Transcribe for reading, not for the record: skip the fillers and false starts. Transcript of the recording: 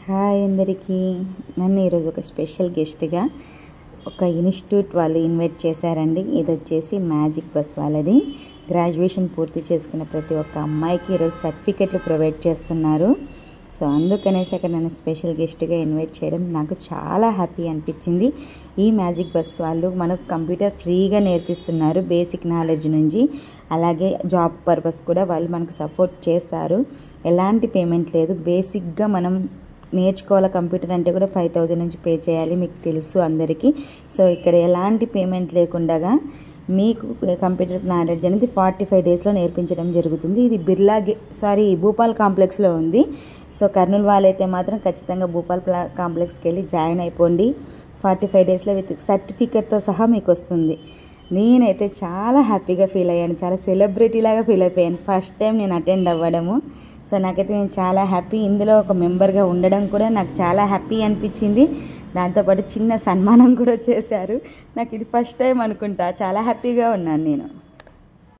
Hi అందరికీ. నన్ను ఈరోజు ఒక స్పెషల్ గెస్ట్గా ఒక ఇన్స్టిట్యూట్ వాళ్ళు ఇన్వైట్ చేశారండి. ఇది వచ్చేసి మ్యాజిక్ బస్ వాళ్ళది. గ్రాడ్యుయేషన్ పూర్తి చేసుకున్న ప్రతి ఒక్క అమ్మాయికి ఈరోజు సర్టిఫికెట్లు ప్రొవైడ్ చేస్తున్నారు. సో అందుకనేసి అక్కడ నన్ను స్పెషల్ గెస్ట్గా ఇన్వైట్ చేయడం నాకు చాలా హ్యాపీ అనిపించింది. ఈ మ్యాజిక్ బస్ వాళ్ళు మనకు కంప్యూటర్ ఫ్రీగా నేర్పిస్తున్నారు, బేసిక్ నాలెడ్జ్ నుంచి. అలాగే జాబ్ పర్పస్ కూడా వాళ్ళు మనకు సపోర్ట్ చేస్తారు. ఎలాంటి పేమెంట్ లేదు. బేసిక్గా మనం నేర్చుకోవాలి కంప్యూటర్ అంటే కూడా 5,000 నుంచి పే చేయాలి, మీకు తెలుసు అందరికీ. సో ఇక్కడ ఎలాంటి పేమెంట్ లేకుండా మీకు కంప్యూటర్ నాలెడ్జ్ అనేది 45 డేస్లో నేర్పించడం జరుగుతుంది. ఇది భూపాల్ కాంప్లెక్స్లో ఉంది. సో కర్నూలు వాళ్ళైతే మాత్రం ఖచ్చితంగా భూపాల్ కాంప్లెక్స్కి వెళ్ళి జాయిన్ అయిపోండి. 45 డేస్లో విత్ సర్టిఫికెట్తో సహా మీకు వస్తుంది. నేనైతే చాలా హ్యాపీగా ఫీల్ అయ్యాను, చాలా సెలబ్రిటీ లాగా ఫీల్ అయిపోయాను ఫస్ట్ టైం నేను అటెండ్ అవ్వడము. సో నాకైతే నేను చాలా హ్యాపీ. ఇందులో ఒక మెంబర్గా ఉండడం కూడా నాకు చాలా హ్యాపీ అనిపించింది. దాంతోపాటు చిన్న సన్మానం కూడా చేశారు. నాకు ఇది ఫస్ట్ టైం అనుకుంటా. చాలా హ్యాపీగా ఉన్నాను నేను.